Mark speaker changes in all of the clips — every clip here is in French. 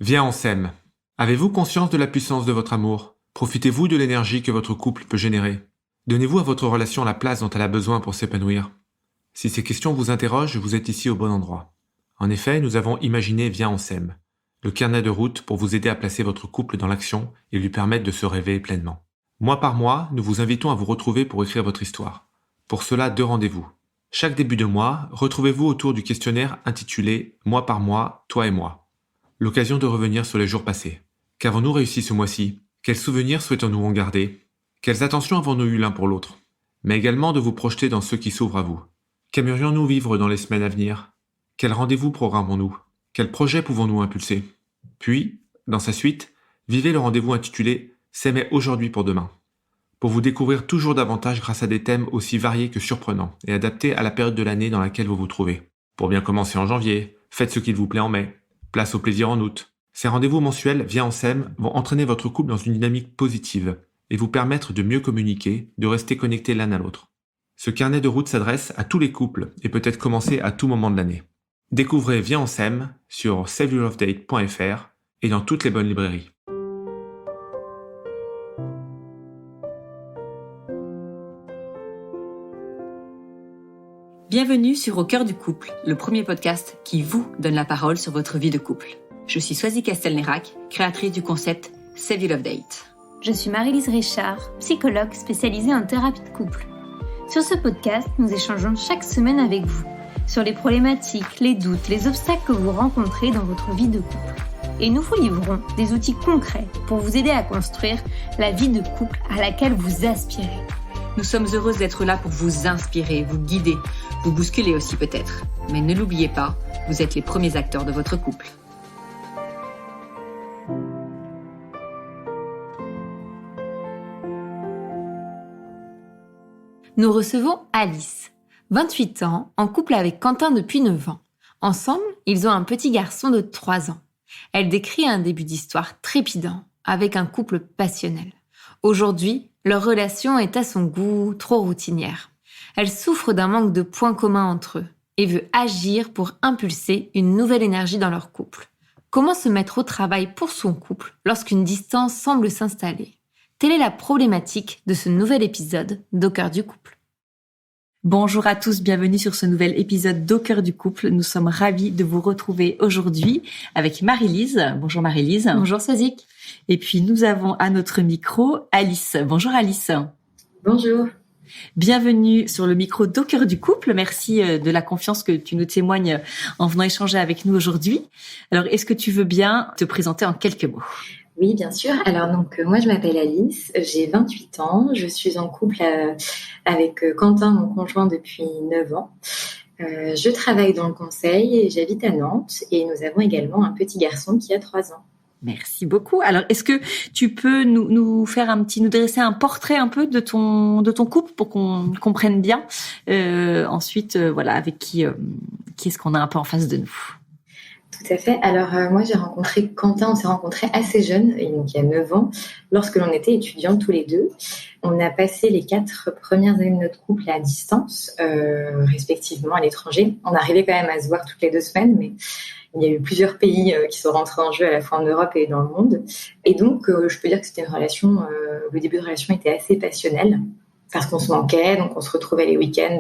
Speaker 1: Viens, on s'aime. Avez-vous conscience de la puissance de votre amour? Profitez-vous de l'énergie que votre couple peut générer? Donnez-vous à votre relation la place dont elle a besoin pour s'épanouir? Si ces questions vous interrogent, vous êtes ici au bon endroit. En effet, nous avons imaginé Viens, on s'aime, le carnet de route pour vous aider à placer votre couple dans l'action et lui permettre de se réveiller pleinement. Mois par mois, nous vous invitons à vous retrouver pour écrire votre histoire. Pour cela, 2 rendez-vous. Chaque début de mois, retrouvez-vous autour du questionnaire intitulé « Mois par mois, toi et moi ». L'occasion de revenir sur les jours passés. Qu'avons-nous réussi ce mois-ci? Quels souvenirs souhaitons-nous en garder? Quelles attentions avons-nous eues l'un pour l'autre? Mais également de vous projeter dans ceux qui s'ouvrent à vous. Qu'aimerions-nous vivre dans les semaines à venir? Quels rendez-vous programmons-nous? Quels projets pouvons-nous impulser? Puis, dans sa suite, vivez le rendez-vous intitulé « S'aimer aujourd'hui pour demain ». Pour vous découvrir toujours davantage grâce à des thèmes aussi variés que surprenants et adaptés à la période de l'année dans laquelle vous vous trouvez. Pour bien commencer en janvier, faites ce qu'il vous plaît en mai. Place au plaisir en août. Ces rendez-vous mensuels Viens, on s'aime vont entraîner votre couple dans une dynamique positive et vous permettre de mieux communiquer, de rester connectés l'un à l'autre. Ce carnet de route s'adresse à tous les couples et peut être commencé à tout moment de l'année. Découvrez Viens, on s'aime sur saveyourlovedate.fr et dans toutes les bonnes librairies.
Speaker 2: Bienvenue sur Au cœur du couple, le premier podcast qui vous donne la parole sur votre vie de couple. Je suis Swazi Castelnerac, créatrice du concept Save Your Love Date.
Speaker 3: Je suis Marie-Lise Richard, psychologue spécialisée en thérapie de couple. Sur ce podcast, nous échangeons chaque semaine avec vous sur les problématiques, les doutes, les obstacles que vous rencontrez dans votre vie de couple. Et nous vous livrons des outils concrets pour vous aider à construire la vie de couple à laquelle vous aspirez.
Speaker 2: Nous sommes heureuses d'être là pour vous inspirer, vous guider, vous bousculer aussi peut-être. Mais ne l'oubliez pas, vous êtes les premiers acteurs de votre couple.
Speaker 3: Nous recevons Alice, 28 ans, en couple avec Quentin depuis 9 ans. Ensemble, ils ont un petit garçon de 3 ans. Elle décrit un début d'histoire trépidant, avec un couple passionnel. Aujourd'hui, leur relation est à son goût trop routinière. Elle souffre d'un manque de points communs entre eux et veut agir pour impulser une nouvelle énergie dans leur couple. Comment se mettre au travail pour son couple lorsqu'une distance semble s'installer? Telle est la problématique de ce nouvel épisode d'Au cœur du couple.
Speaker 2: Bonjour à tous, bienvenue sur ce nouvel épisode d'Au cœur du couple. Nous sommes ravis de vous retrouver aujourd'hui avec Marie-Lise. Bonjour Marie-Lise.
Speaker 3: Bonjour Swazik.
Speaker 2: Et puis nous avons à notre micro Alice. Bonjour Alice.
Speaker 4: Bonjour.
Speaker 2: Bienvenue sur le micro d'Au cœur du couple. Merci de la confiance que tu nous témoignes en venant échanger avec nous aujourd'hui. Alors, est-ce que tu veux bien te présenter en quelques mots ?
Speaker 4: Oui, bien sûr. Alors, moi, je m'appelle Alice, j'ai 28 ans, je suis en couple avec Quentin, mon conjoint, depuis 9 ans. Je travaille dans le conseil et j'habite à Nantes et nous avons également un petit garçon qui a 3 ans.
Speaker 2: Merci beaucoup. Alors, est-ce que tu peux nous dresser un portrait un peu de ton couple pour qu'on comprenne bien ensuite, avec qui est-ce qu'on a un peu en face de nous?
Speaker 4: Tout à fait. Alors, moi, j'ai rencontré Quentin, on s'est rencontrés assez jeunes, et donc il y a 9 ans, lorsque l'on était étudiants tous les deux. On a passé les 4 premières années de notre couple à distance, respectivement à l'étranger. On arrivait quand même à se voir toutes les 2 semaines, mais il y a eu plusieurs pays qui sont rentrés en jeu à la fois en Europe et dans le monde. Et donc, je peux dire que c'était une relation, le début de relation était assez passionnel. Parce qu'on se manquait, donc on se retrouvait les week-ends.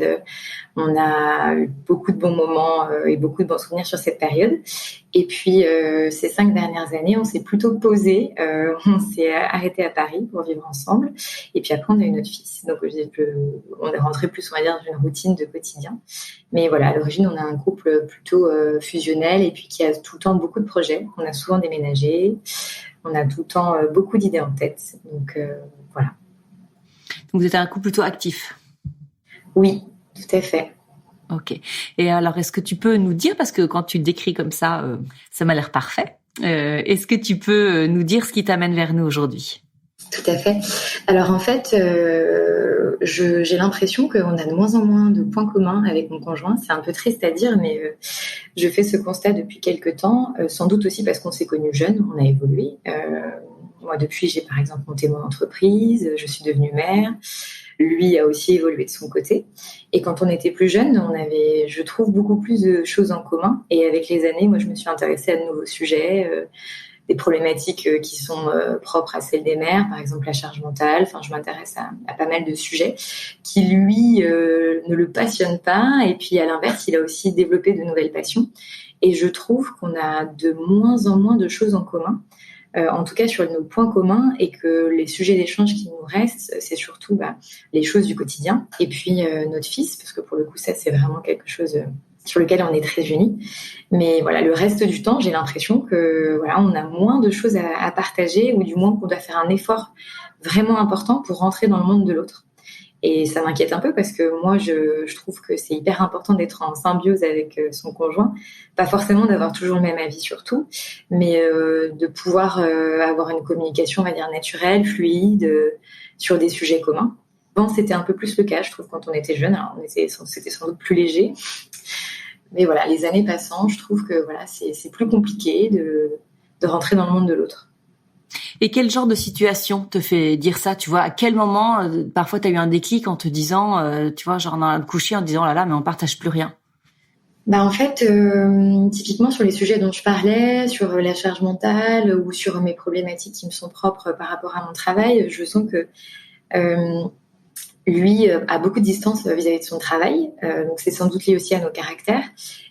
Speaker 4: On a eu beaucoup de bons moments et beaucoup de bons souvenirs sur cette période. Et puis, ces 5 dernières années, on s'est plutôt posé. On s'est arrêté à Paris pour vivre ensemble. Et puis après, on a eu notre fils. Donc, on est rentré plus, on va dire, dans une routine de quotidien. Mais voilà, à l'origine, on a un couple plutôt fusionnel et puis qui a tout le temps beaucoup de projets. On a souvent déménagé. On a tout le temps beaucoup d'idées en tête. Donc, voilà.
Speaker 2: Donc, vous êtes un couple plutôt actif.
Speaker 4: Oui, tout à fait.
Speaker 2: Ok. Et alors, est-ce que tu peux nous dire, parce que quand tu le décris comme ça, ça m'a l'air parfait. Est-ce que tu peux nous dire ce qui t'amène vers nous aujourd'hui ?
Speaker 4: Tout à fait. Alors en fait, j'ai l'impression qu'on a de moins en moins de points communs avec mon conjoint. C'est un peu triste à dire, mais je fais ce constat depuis quelques temps, sans doute aussi parce qu'on s'est connus jeunes, on a évolué. Moi, depuis, j'ai par exemple monté mon entreprise, je suis devenue mère. Lui a aussi évolué de son côté. Et quand on était plus jeune, on avait, je trouve, beaucoup plus de choses en commun. Et avec les années, moi, je me suis intéressée à de nouveaux sujets, des problématiques qui sont propres à celles des mères, par exemple la charge mentale. Enfin, je m'intéresse à pas mal de sujets qui, lui, ne le passionnent pas. Et puis, à l'inverse, il a aussi développé de nouvelles passions. Et je trouve qu'on a de moins en moins de choses en commun, en tout cas sur nos points communs, et que les sujets d'échange qui nous restent, c'est surtout les choses du quotidien. Et puis notre fils, parce que pour le coup, ça, c'est vraiment quelque chose sur lequel on est très unis. Mais voilà, le reste du temps, j'ai l'impression que voilà, on a moins de choses à partager, ou du moins qu'on doit faire un effort vraiment important pour rentrer dans le monde de l'autre. Et ça m'inquiète un peu parce que moi, je trouve que c'est hyper important d'être en symbiose avec son conjoint. Pas forcément d'avoir toujours le même avis sur tout, mais de pouvoir avoir une communication, on va dire, naturelle, fluide, sur des sujets communs. Avant, c'était un peu plus le cas, je trouve, quand on était jeune. Alors, c'était sans doute plus léger. Mais voilà, les années passant, je trouve que voilà, c'est plus compliqué de rentrer dans le monde de l'autre.
Speaker 2: Et quel genre de situation te fait dire ça? Tu vois, à quel moment, parfois, tu as eu un déclic en te disant, tu vois, genre dans le coucher, en te disant, oh là là, mais on partage plus rien.
Speaker 4: En fait, typiquement sur les sujets dont je parlais, sur la charge mentale ou sur mes problématiques qui me sont propres par rapport à mon travail, je sens que lui a beaucoup de distance vis-à-vis de son travail. Donc c'est sans doute lié aussi à nos caractères.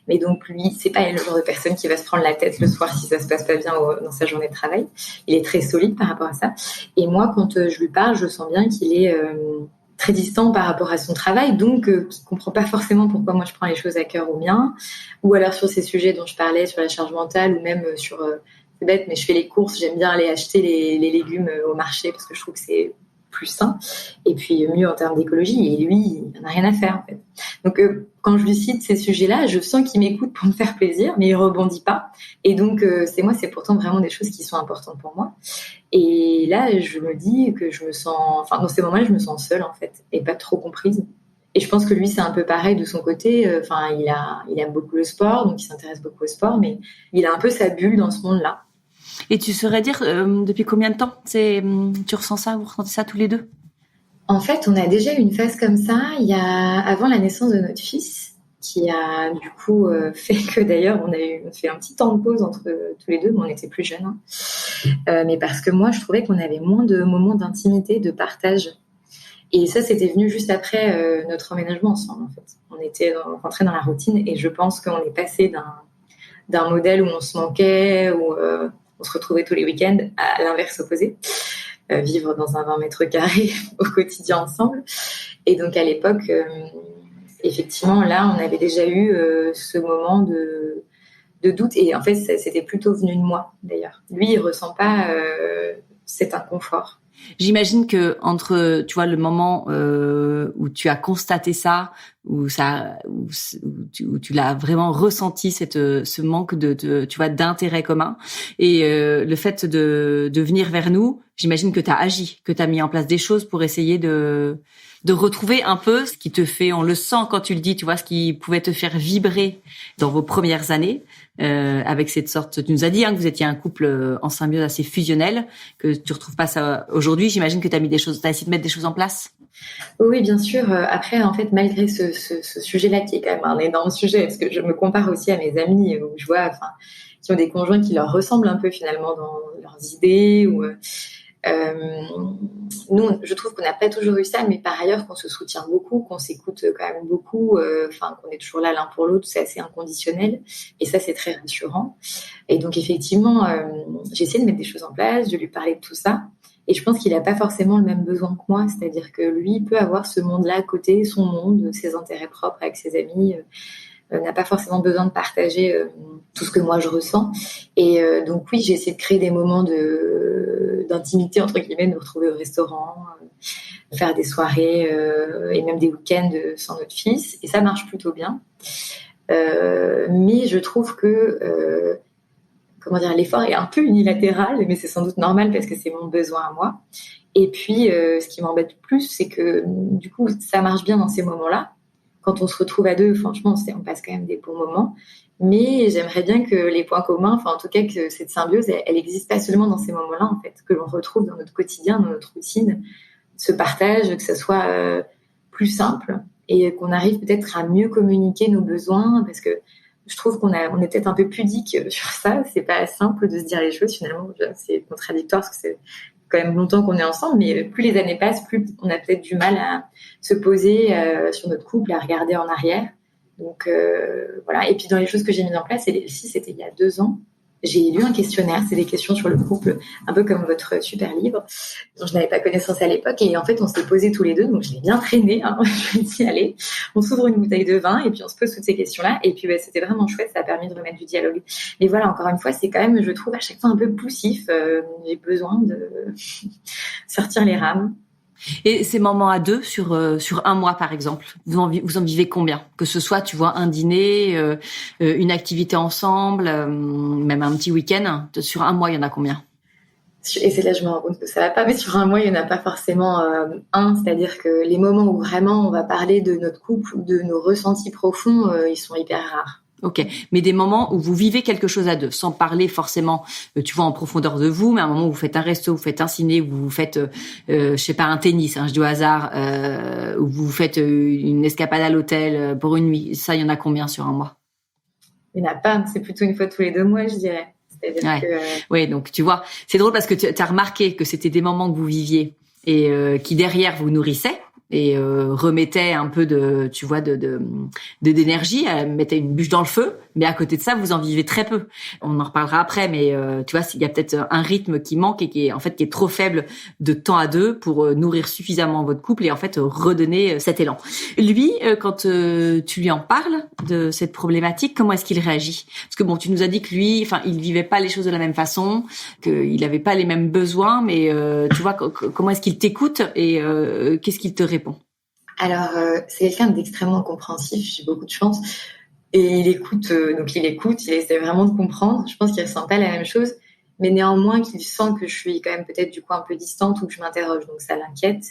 Speaker 4: Mais donc lui, c'est pas le genre de personne qui va se prendre la tête le soir si ça se passe pas bien dans sa journée de travail. Il est très solide par rapport à ça. Et moi, quand je lui parle, je sens bien qu'il est très distant par rapport à son travail, donc qui comprend pas forcément pourquoi moi je prends les choses à cœur ou bien. Ou alors sur ces sujets dont je parlais, sur la charge mentale, ou même sur c'est bête, mais je fais les courses, j'aime bien aller acheter les légumes au marché parce que je trouve que c'est plus sain et puis mieux en termes d'écologie, et lui, il n'en a rien à faire en fait. Donc quand je lui cite ces sujets-là, je sens qu'il m'écoute pour me faire plaisir, mais il rebondit pas, et donc c'est pourtant vraiment des choses qui sont importantes pour moi. Et là, je me dis que je me sens, enfin dans ces moments-là, je me sens seule en fait, et pas trop comprise. Et je pense que lui, c'est un peu pareil de son côté. Enfin, il aime beaucoup le sport, donc il s'intéresse beaucoup au sport, mais il a un peu sa bulle dans ce monde-là.
Speaker 2: Et tu saurais dire depuis combien de temps tu ressens ça, vous ressentez ça tous les deux?
Speaker 4: En fait, on a déjà eu une phase comme ça avant la naissance de notre fils, qui a du coup fait que d'ailleurs on fait un petit temps de pause entre tous les deux, mais on était plus jeunes. Mais parce que moi, je trouvais qu'on avait moins de moments d'intimité, de partage. Et ça, c'était venu juste après notre emménagement ensemble, en fait. On était rentrés dans la routine, et je pense qu'on est passé d'un modèle où on se manquait, où on se retrouvait tous les week-ends, à l'inverse opposé, vivre dans un 20 mètres carrés au quotidien ensemble. Et donc à l'époque, effectivement, là, on avait déjà eu ce moment de doute, et en fait, c'était plutôt venu de moi, d'ailleurs. Lui, il ressent pas cet inconfort.
Speaker 2: J'imagine que entre, tu vois, le moment où tu as constaté ça, où tu l'as vraiment ressenti, ce manque tu vois, d'intérêt commun, et le fait de venir vers nous, j'imagine que tu as agi, que tu as mis en place des choses pour essayer de retrouver un peu ce qui te fait, on le sent quand tu le dis, tu vois, ce qui pouvait te faire vibrer dans vos premières années, avec cette sorte, tu nous as dit que vous étiez un couple en symbiose assez fusionnel, que tu retrouves pas ça aujourd'hui. J'imagine que tu as essayé de mettre des choses en place.
Speaker 4: Oui, bien sûr. Après, en fait, malgré ce sujet-là, qui est quand même un énorme sujet, parce que je me compare aussi à mes amis où je vois, qui ont des conjoints qui leur ressemblent un peu finalement dans leurs idées, ou nous, je trouve qu'on n'a pas toujours eu ça, mais par ailleurs qu'on se soutient beaucoup, qu'on s'écoute quand même beaucoup, qu'on est toujours là l'un pour l'autre, c'est assez inconditionnel, et ça, c'est très rassurant. Et donc effectivement, j'ai essayé de mettre des choses en place, de lui parler de tout ça, et je pense qu'il n'a pas forcément le même besoin que moi, c'est-à-dire que lui peut avoir ce monde-là à côté, son monde, ses intérêts propres avec ses amis, n'a pas forcément besoin de partager tout ce que moi je ressens. Et donc oui, j'ai essayé de créer des moments d'intimité, entre guillemets, de nous retrouver au restaurant, faire des soirées et même des week-ends sans notre fils, et ça marche plutôt bien. Mais je trouve que l'effort est un peu unilatéral, mais c'est sans doute normal parce que c'est mon besoin à moi. Et puis ce qui m'embête plus, c'est que du coup ça marche bien dans ces moments-là. Quand on se retrouve à deux, franchement, on passe quand même des bons moments. Mais j'aimerais bien que les points communs, en tout cas que cette symbiose, elle existe pas seulement dans ces moments-là, en fait, que l'on retrouve dans notre quotidien, dans notre routine, ce partage, que ça soit plus simple et qu'on arrive peut-être à mieux communiquer nos besoins, parce que je trouve on est peut-être un peu pudique sur ça. C'est pas simple de se dire les choses finalement. C'est contradictoire parce que c'est quand même longtemps qu'on est ensemble, mais plus les années passent, plus on a peut-être du mal à se poser sur notre couple, à regarder en arrière. Donc voilà. Et puis dans les choses que j'ai mises en place, et si c'était il y a 2 ans, j'ai lu un questionnaire, c'est des questions sur le couple, un peu comme votre super livre, dont je n'avais pas connaissance à l'époque. Et en fait, on s'est posés tous les deux, donc je l'ai bien traîné. Je me suis dit, allez, on s'ouvre une bouteille de vin et puis on se pose toutes ces questions-là. Et puis c'était vraiment chouette, ça a permis de remettre du dialogue. Mais voilà, encore une fois, c'est quand même, je trouve, à chaque fois un peu poussif. J'ai besoin de sortir les rames.
Speaker 2: Et ces moments à deux sur un mois par exemple, vous en vivez combien? Que ce soit, tu vois, un dîner, une activité ensemble, même un petit week-end, sur un mois, il y en a combien?
Speaker 4: Et c'est là que je me rends compte que ça va pas, mais sur un mois, il n'y en a pas forcément un. C'est-à-dire que les moments où vraiment on va parler de notre couple, de nos ressentis profonds, ils sont hyper rares.
Speaker 2: Ok, mais des moments où vous vivez quelque chose à deux, sans parler forcément, tu vois, en profondeur de vous, mais un moment où vous faites un resto, vous faites un ciné, où vous faites, je sais pas, un tennis, je dis au hasard, où vous faites une escapade à l'hôtel pour une nuit. Ça, il y en a combien sur un mois?
Speaker 4: Il n'y en a pas, c'est plutôt une fois tous les 2 mois, je dirais. C'est-à-dire que...
Speaker 2: Oui, donc tu vois, c'est drôle parce que tu as remarqué que c'était des moments que vous viviez et qui derrière vous nourrissaient et remettaient un peu de, tu vois, d'énergie, mettaient une bûche dans le feu. Mais à côté de ça, vous en vivez très peu. On en reparlera après, mais tu vois, il y a peut-être un rythme qui manque et qui est trop faible de temps à deux pour nourrir suffisamment votre couple et en fait redonner cet élan. Lui, quand tu lui en parles de cette problématique, comment est-ce qu'il réagit? Parce que bon, tu nous as dit que lui, enfin, il vivait pas les choses de la même façon, qu'il avait pas les mêmes besoins, mais tu vois, comment est-ce qu'il t'écoute et qu'est-ce qu'il te répond?
Speaker 4: Alors, c'est quelqu'un d'extrêmement compréhensif. J'ai beaucoup de chance. Et il écoute, il essaie vraiment de comprendre. Je pense qu'il ressent pas la même chose, mais néanmoins qu'il sent que je suis quand même peut-être du coup un peu distante ou que je m'interroge, donc ça l'inquiète.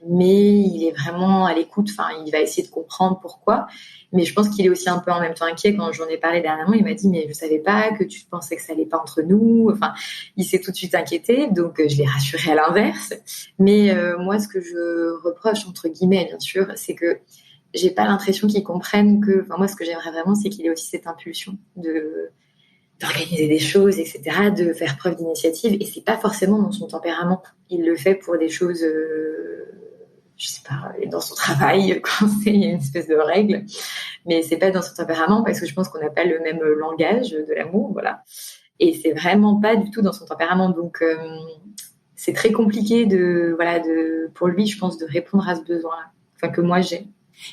Speaker 4: Mais il est vraiment à l'écoute. Enfin, il va essayer de comprendre pourquoi. Mais je pense qu'il est aussi un peu en même temps inquiet. Quand j'en ai parlé dernièrement, il m'a dit mais je savais pas que tu pensais que ça allait pas entre nous. Enfin, il s'est tout de suite inquiété, donc je l'ai rassuré à l'inverse. Mais moi, ce que je reproche entre guillemets, bien sûr, c'est que j'ai pas l'impression qu'ils comprennent que, enfin, moi, ce que j'aimerais vraiment, c'est qu'il ait aussi cette impulsion d'organiser des choses, etc., de faire preuve d'initiative. Et c'est pas forcément dans son tempérament. Il le fait pour des choses, je sais pas, dans son travail, quand il y a une espèce de règle. Mais c'est pas dans son tempérament parce que je pense qu'on n'a pas le même langage de l'amour, voilà. Et c'est vraiment pas du tout dans son tempérament. Donc, c'est très compliqué pour lui, je pense, de répondre à ce besoin-là. Enfin, que moi, j'ai.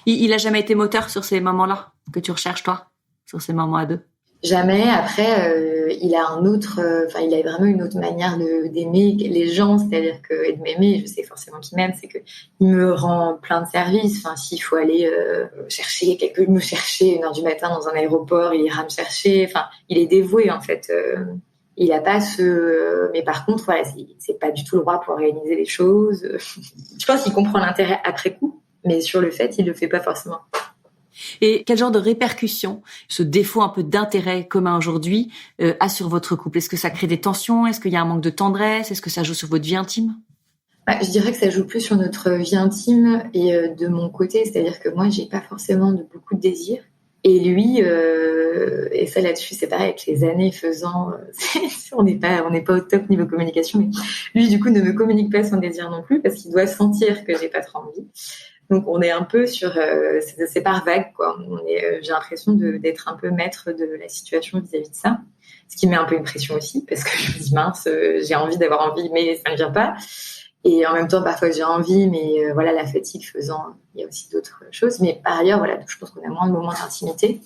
Speaker 2: Il a jamais été moteur sur ces moments-là que tu recherches, toi, sur ces moments à deux?
Speaker 4: Jamais. Après, il a il a vraiment une autre manière d'aimer les gens, c'est-à-dire que et de m'aimer, je sais forcément qu'il m'aime, c'est que il me rend plein de services. Enfin, s'il faut aller me chercher 1h du matin dans un aéroport, il ira me chercher. Enfin, il est dévoué en fait. Il a pas mais par contre, voilà, c'est pas du tout le roi pour organiser les choses. Je pense qu'il comprend l'intérêt après coup. Mais sur le fait, il le fait pas forcément.
Speaker 2: Et quel genre de répercussions ce défaut un peu d'intérêt commun aujourd'hui a sur votre couple? Est-ce que ça crée des tensions? Est-ce qu'il y a un manque de tendresse? Est-ce que ça joue sur votre vie intime?
Speaker 4: Je dirais que ça joue plus sur notre vie intime et de mon côté, c'est-à-dire que moi, j'ai pas forcément beaucoup de désirs. Et lui, et ça là-dessus, c'est pareil avec les années faisant, on n'est pas au top niveau communication, mais lui, du coup, ne me communique pas son désir non plus parce qu'il doit sentir que j'ai pas trop envie. Donc, on est un peu sur, c'est par vague, quoi. J'ai l'impression d'être un peu maître de la situation vis-à-vis de ça. Ce qui met un peu une pression aussi, parce que je me dis, mince, j'ai envie d'avoir envie, mais ça ne vient pas. Et en même temps, parfois, j'ai envie, mais voilà, la fatigue faisant, il y a aussi d'autres choses. Mais par ailleurs, voilà, je pense qu'on a moins de moments d'intimité.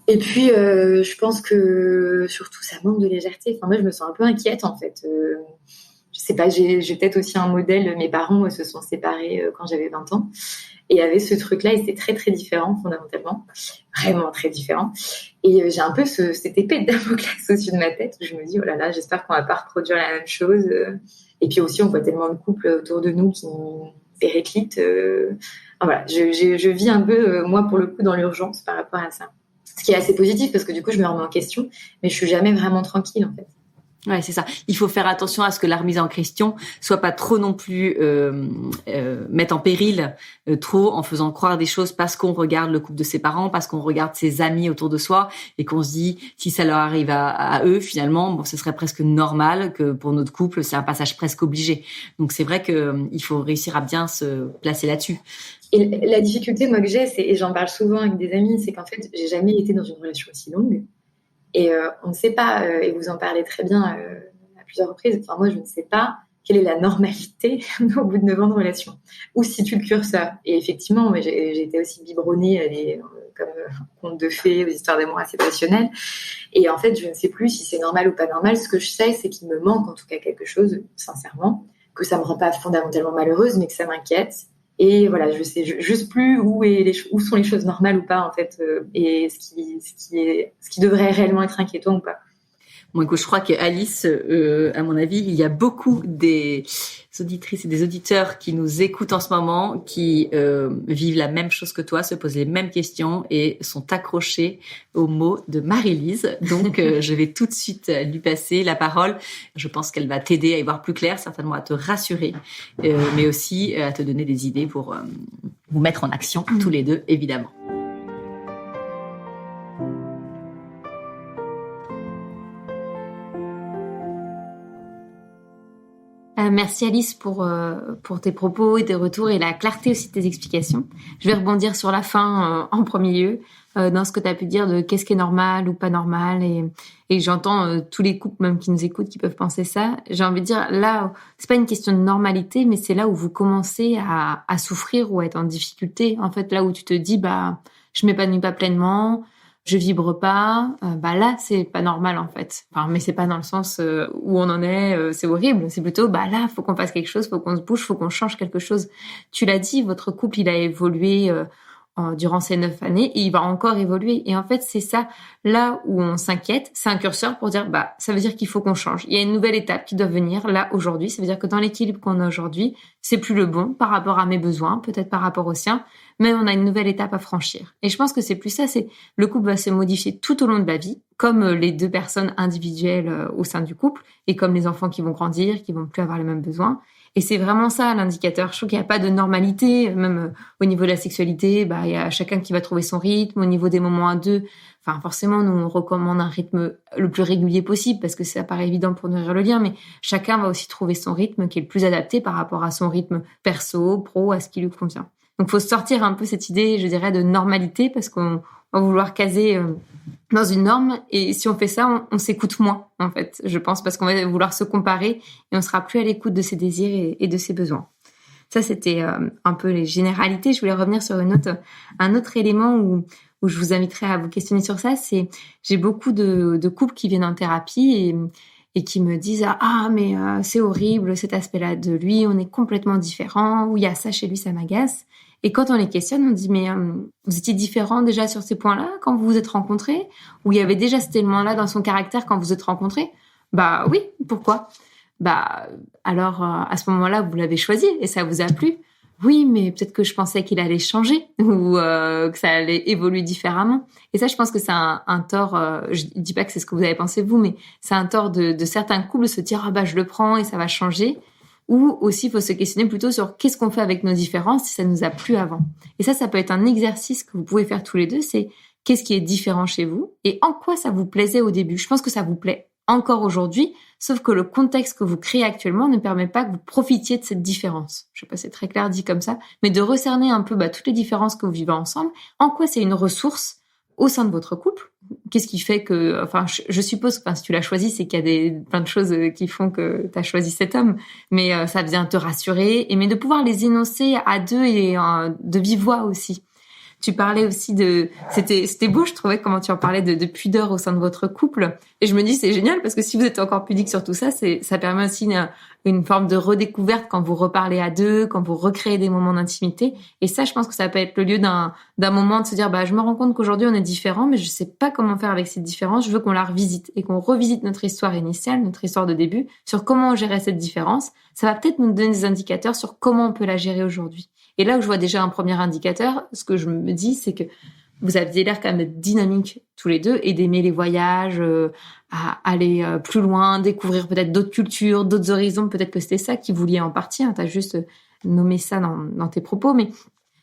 Speaker 4: Et puis, je pense que surtout, ça manque de légèreté. Enfin, moi, je me sens un peu inquiète, en fait. Je sais pas, j'ai peut-être aussi un modèle. Mes parents se sont séparés quand j'avais 20 ans. Et avait ce truc-là, et c'était très, très différent, fondamentalement. Vraiment très différent. Et j'ai un peu cette épée de Damoclès au-dessus de ma tête, où je me dis, oh là là, j'espère qu'on va pas reproduire la même chose. Et puis aussi, on voit tellement de couples autour de nous qui périclitent. Enfin, voilà, je vis un peu, moi, pour le coup, dans l'urgence par rapport à ça. Ce qui est assez positif, parce que du coup, je me remets en question, mais je suis jamais vraiment tranquille, en fait.
Speaker 2: Ouais, c'est ça. Il faut faire attention à ce que la remise en question soit pas trop non plus mettre en péril trop en faisant croire des choses parce qu'on regarde le couple de ses parents, parce qu'on regarde ses amis autour de soi et qu'on se dit si ça leur arrive à eux finalement, bon, ce serait presque normal que pour notre couple, c'est un passage presque obligé. Donc c'est vrai que il faut réussir à bien se placer là-dessus.
Speaker 4: Et la difficulté moi que j'ai, et j'en parle souvent avec des amis, c'est qu'en fait, j'ai jamais été dans une relation aussi longue. Et on ne sait pas, et vous en parlez très bien à plusieurs reprises, enfin moi je ne sais pas quelle est la normalité au bout de 9 ans de relation. Où se situe le curseur? Et effectivement, moi, j'ai été aussi biberonnée comme conte de fées, aux histoires d'amour assez passionnelles. Et en fait, je ne sais plus si c'est normal ou pas normal. Ce que je sais, c'est qu'il me manque en tout cas quelque chose, sincèrement, que ça me rend pas fondamentalement malheureuse, mais que ça m'inquiète. Et voilà, je sais juste plus où sont les choses normales ou pas en fait, et ce qui devrait réellement être inquiétant ou pas.
Speaker 2: Bon, écoute, je crois qu'Alice, à mon avis, il y a beaucoup des auditrices et des auditeurs qui nous écoutent en ce moment, qui vivent la même chose que toi, se posent les mêmes questions et sont accrochés aux mots de Marie-Lise. Donc, je vais tout de suite lui passer la parole. Je pense qu'elle va t'aider à y voir plus clair, certainement à te rassurer, mais aussi à te donner des idées pour vous mettre en action, tous les deux, évidemment.
Speaker 3: Merci Alice pour tes propos et tes retours et la clarté aussi de tes explications. Je vais rebondir sur la fin en premier lieu, dans ce que tu as pu dire de qu'est-ce qui est normal ou pas normal. Et j'entends tous les couples même qui nous écoutent qui peuvent penser ça. J'ai envie de dire, là, c'est pas une question de normalité, mais c'est là où vous commencez à souffrir ou à être en difficulté. En fait, là où tu te dis, je m'épanouis pas pleinement, je vibre pas, là c'est pas normal en fait. Enfin, mais c'est pas dans le sens où on en est, c'est horrible. C'est plutôt là faut qu'on fasse quelque chose, faut qu'on se bouge, faut qu'on change quelque chose. Tu l'as dit, votre couple il a évolué durant ces 9 années et il va encore évoluer. Et en fait c'est ça là où on s'inquiète, c'est un curseur pour dire ça veut dire qu'il faut qu'on change. Il y a une nouvelle étape qui doit venir là aujourd'hui. Ça veut dire que dans l'équilibre qu'on a aujourd'hui, c'est plus le bon par rapport à mes besoins, peut-être par rapport aux siens. Mais on a une nouvelle étape à franchir. Et je pense que c'est plus ça, c'est le couple va se modifier tout au long de la vie, comme les 2 personnes individuelles au sein du couple, et comme les enfants qui vont grandir, qui vont plus avoir les mêmes besoins. Et c'est vraiment ça l'indicateur. Je trouve qu'il n'y a pas de normalité, même au niveau de la sexualité, il y a chacun qui va trouver son rythme. Au niveau des moments à deux, forcément, nous on recommande un rythme le plus régulier possible parce que ça paraît évident pour nourrir le lien, mais chacun va aussi trouver son rythme qui est le plus adapté par rapport à son rythme perso, pro, à ce qui lui convient. Donc, faut sortir un peu cette idée, je dirais, de normalité parce qu'on va vouloir caser dans une norme. Et si on fait ça, on s'écoute moins, en fait, je pense, parce qu'on va vouloir se comparer et on sera plus à l'écoute de ses désirs et de ses besoins. Ça, c'était un peu les généralités. Je voulais revenir sur un autre élément où je vous inviterai à vous questionner sur ça. C'est, j'ai beaucoup de couples qui viennent en thérapie et qui me disent mais c'est horrible cet aspect-là de lui, on est complètement différents, ou il y a ça chez lui, ça m'agace. Et quand on les questionne, on dit mais vous étiez différents déjà sur ces points-là quand vous vous êtes rencontrés, ou il y avait déjà cet élément-là dans son caractère quand vous vous êtes rencontrés? Oui, pourquoi? Alors à ce moment-là, vous l'avez choisi et ça vous a plu. Oui, mais peut-être que je pensais qu'il allait changer ou que ça allait évoluer différemment. Et ça, je pense que c'est un tort. Je dis pas que c'est ce que vous avez pensé vous, mais c'est un tort de certains couples de se dire je le prends et ça va changer. Ou aussi, il faut se questionner plutôt sur qu'est-ce qu'on fait avec nos différences si ça nous a plu avant. Et ça peut être un exercice que vous pouvez faire tous les deux. C'est qu'est-ce qui est différent chez vous et en quoi ça vous plaisait au début. Je pense que ça vous plaît encore aujourd'hui, sauf que le contexte que vous créez actuellement ne permet pas que vous profitiez de cette différence. Je sais pas, c'est très clair dit comme ça, mais de recerner un peu toutes les différences que vous vivez ensemble, en quoi c'est une ressource au sein de votre couple. Qu'est-ce qui fait que, je suppose que si tu l'as choisi, c'est qu'il y a plein de choses qui font que tu as choisi cet homme, mais ça vient te rassurer, mais de pouvoir les énoncer à deux et de vive voix aussi. Tu parlais aussi c'était beau, je trouvais, comment tu en parlais de pudeur au sein de votre couple. Et je me dis, c'est génial parce que si vous êtes encore pudique sur tout ça, ça permet aussi une forme de redécouverte quand vous reparlez à deux, quand vous recréez des moments d'intimité. Et ça, je pense que ça peut être le lieu d'un moment de se dire, je me rends compte qu'aujourd'hui on est différents, mais je sais pas comment faire avec cette différence. Je veux qu'on la revisite et qu'on revisite notre histoire initiale, notre histoire de début, sur comment on gérait cette différence. Ça va peut-être nous donner des indicateurs sur comment on peut la gérer aujourd'hui. Et là où je vois déjà un premier indicateur, ce que je me dis, c'est que vous aviez l'air quand même d'être dynamiques tous les deux et d'aimer les voyages, à aller plus loin, découvrir peut-être d'autres cultures, d'autres horizons. Peut-être que c'était ça qui vous liait en partie. Hein. Tu as juste nommé ça dans tes propos. Mais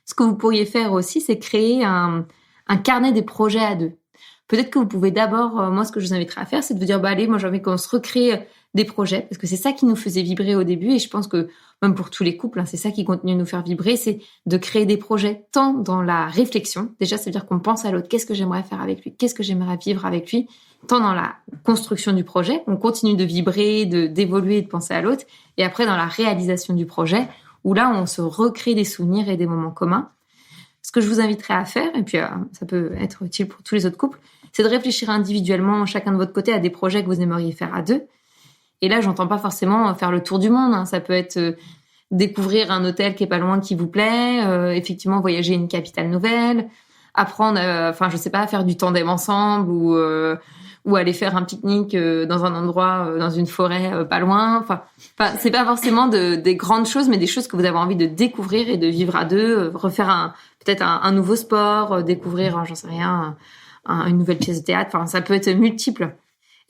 Speaker 3: ce que vous pourriez faire aussi, c'est créer un carnet des projets à deux. Peut-être que vous pouvez d'abord, moi, ce que je vous inviterais à faire, c'est de vous dire, allez, moi, j'ai envie qu'on se recrée des projets, parce que c'est ça qui nous faisait vibrer au début, et je pense que même pour tous les couples, hein, c'est ça qui continue de nous faire vibrer, c'est de créer des projets, tant dans la réflexion, déjà, ça veut dire qu'on pense à l'autre, qu'est-ce que j'aimerais faire avec lui, qu'est-ce que j'aimerais vivre avec lui, tant dans la construction du projet, on continue de vibrer, d'évoluer, de penser à l'autre, et après dans la réalisation du projet, où là, on se recrée des souvenirs et des moments communs. Ce que je vous inviterais à faire, et puis ça peut être utile pour tous les autres couples, c'est de réfléchir individuellement, chacun de votre côté, à des projets que vous aimeriez faire à deux. Et là, j'entends pas forcément faire le tour du monde. Hein. Ça peut être découvrir un hôtel qui est pas loin, qui vous plaît, effectivement voyager une capitale nouvelle, apprendre, je sais pas, à faire du tandem ensemble ou aller faire un pique-nique dans un endroit, dans une forêt pas loin. Enfin, c'est pas forcément des grandes choses, mais des choses que vous avez envie de découvrir et de vivre à deux, refaire peut-être un nouveau sport, découvrir, j'en sais rien, une nouvelle pièce de théâtre. Enfin, ça peut être multiple.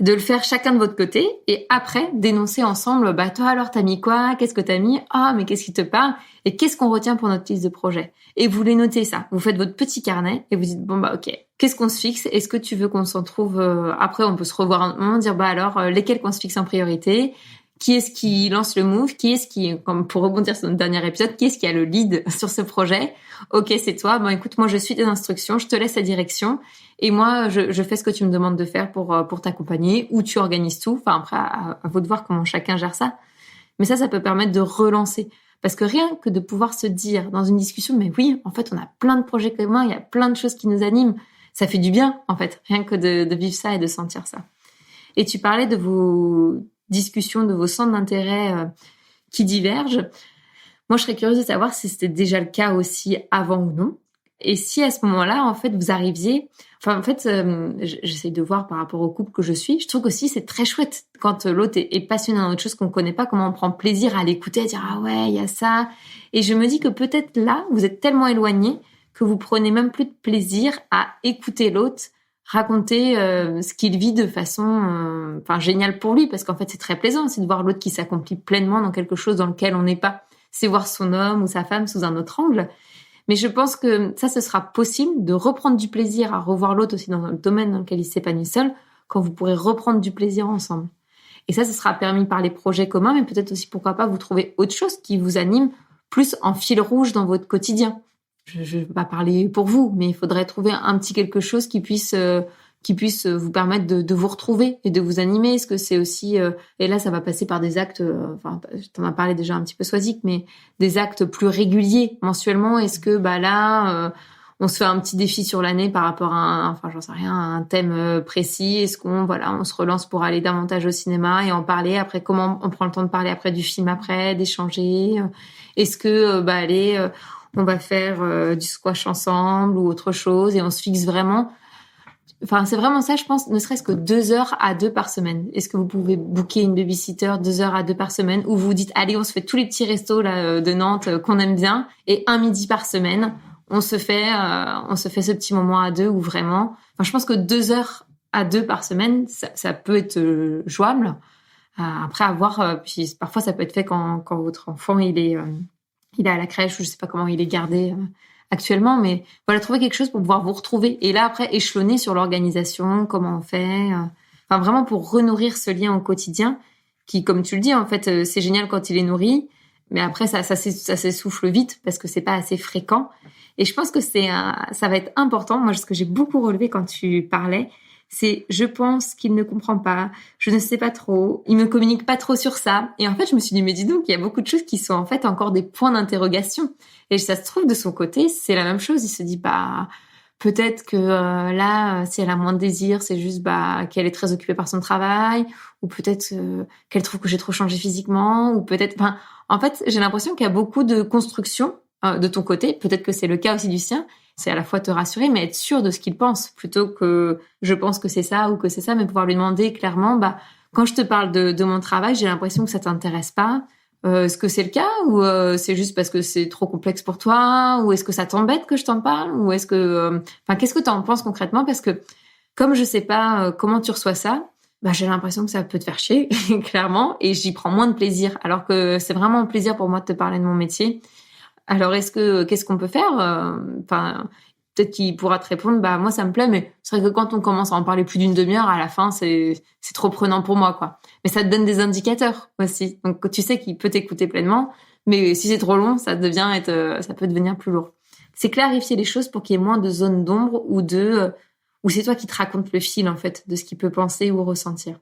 Speaker 3: De le faire chacun de votre côté et après d'énoncer ensemble, toi alors t'as mis quoi, qu'est-ce que t'as mis, mais qu'est-ce qui te parle et qu'est-ce qu'on retient pour notre liste de projets. Et vous les notez ça, vous faites votre petit carnet et vous dites ok, qu'est-ce qu'on se fixe, est-ce que tu veux qu'on s'en trouve après on peut se revoir un moment, dire alors lesquels qu'on se fixe en priorité, qui est-ce qui lance le move, qui est-ce qui, comme pour rebondir sur notre dernier épisode, qui est-ce qui a le lead sur ce projet. Ok, c'est toi, écoute, moi je suis tes instructions, je te laisse la direction. Et moi, je fais ce que tu me demandes de faire pour t'accompagner, ou tu organises tout. Enfin, après, à vous de voir comment chacun gère ça. Mais ça peut permettre de relancer. Parce que rien que de pouvoir se dire dans une discussion, mais oui, en fait, on a plein de projets communs, il y a plein de choses qui nous animent. Ça fait du bien, en fait, rien que de vivre ça et de sentir ça. Et tu parlais de vos discussions, de vos centres d'intérêt qui divergent. Moi, je serais curieuse de savoir si c'était déjà le cas aussi avant ou non. Et si à ce moment-là, en fait, vous arriviez... j'essaie de voir par rapport au couple que je suis. Je trouve qu'aussi c'est très chouette quand l'autre est passionné dans autre chose qu'on connaît pas, comment on prend plaisir à l'écouter, à dire ah ouais, il y a ça. Et je me dis que peut-être là, vous êtes tellement éloignés que vous prenez même plus de plaisir à écouter l'autre raconter ce qu'il vit de façon géniale pour lui, parce qu'en fait c'est très plaisant aussi de voir l'autre qui s'accomplit pleinement dans quelque chose dans lequel on n'est pas. C'est voir son homme ou sa femme sous un autre angle. Mais je pense que ça, ce sera possible de reprendre du plaisir à revoir l'autre aussi dans le domaine dans lequel il s'épanouit seul, quand vous pourrez reprendre du plaisir ensemble. Et ça sera permis par les projets communs, mais peut-être aussi, pourquoi pas, vous trouver autre chose qui vous anime plus en fil rouge dans votre quotidien. Je ne vais pas parler pour vous, mais il faudrait trouver un petit quelque chose qui puisse vous permettre de vous retrouver et de vous animer. Est-ce que c'est aussi... et là, ça va passer par des actes... je t'en ai parlé déjà un petit peu Swazik, mais des actes plus réguliers mensuellement. Est-ce que on se fait un petit défi sur l'année par rapport à un thème précis? Est-ce qu'on on se relance pour aller davantage au cinéma et en parler? Après, comment on prend le temps de parler après du film après, d'échanger? Est-ce que on va faire du squash ensemble ou autre chose et on se fixe vraiment... c'est vraiment ça, je pense, ne serait-ce que 2 heures à 2 par semaine. Est-ce que vous pouvez booker une babysitter 2 heures à 2 par semaine, ou vous vous dites, allez, on se fait tous les petits restos là de Nantes qu'on aime bien, et un midi par semaine, on se fait ce petit moment à deux où vraiment... je pense que 2 heures à 2 par semaine, ça peut être jouable. Après, à voir, puis parfois ça peut être fait quand votre enfant, il est à la crèche, ou je sais pas comment il est gardé... actuellement, mais voilà, trouver quelque chose pour pouvoir vous retrouver. Et là, après, échelonner sur l'organisation, comment on fait. Vraiment pour renourrir ce lien au quotidien qui, comme tu le dis, en fait, c'est génial quand il est nourri, mais après, ça s'essouffle vite parce que c'est pas assez fréquent. Et je pense que ça va être important. Moi, ce que j'ai beaucoup relevé quand tu parlais, c'est je pense qu'il ne comprend pas, je ne sais pas trop, il me communique pas trop sur ça. Et en fait, je me suis dit, mais dis donc, il y a beaucoup de choses qui sont en fait encore des points d'interrogation. Et ça se trouve, de son côté, c'est la même chose. Il se dit, peut-être que là, si elle a moins de désir, c'est juste qu'elle est très occupée par son travail, ou peut-être qu'elle trouve que j'ai trop changé physiquement, ou peut-être... en fait, j'ai l'impression qu'il y a beaucoup de construction de ton côté. Peut-être que c'est le cas aussi du sien. C'est à la fois te rassurer, mais être sûr de ce qu'il pense, plutôt que je pense que c'est ça ou que c'est ça, mais pouvoir lui demander clairement, quand je te parle de mon travail, j'ai l'impression que ça t'intéresse pas. Est-ce que c'est le cas ou c'est juste parce que c'est trop complexe pour toi ou est-ce que ça t'embête que je t'en parle ou est-ce que qu'est-ce que tu en penses concrètement parce que comme je sais pas comment tu reçois ça, j'ai l'impression que ça peut te faire chier clairement et j'y prends moins de plaisir alors que c'est vraiment un plaisir pour moi de te parler de mon métier. Alors qu'est-ce qu'on peut faire peut-être qu'il pourra te répondre moi ça me plaît mais c'est vrai que quand on commence à en parler plus d'une demi-heure à la fin c'est trop prenant pour moi quoi. Mais ça te donne des indicateurs aussi. Donc tu sais qu'il peut t'écouter pleinement mais si c'est trop long ça peut devenir plus lourd. C'est clarifier les choses pour qu'il y ait moins de zones d'ombre ou c'est toi qui te racontes le fil en fait de ce qu'il peut penser ou ressentir.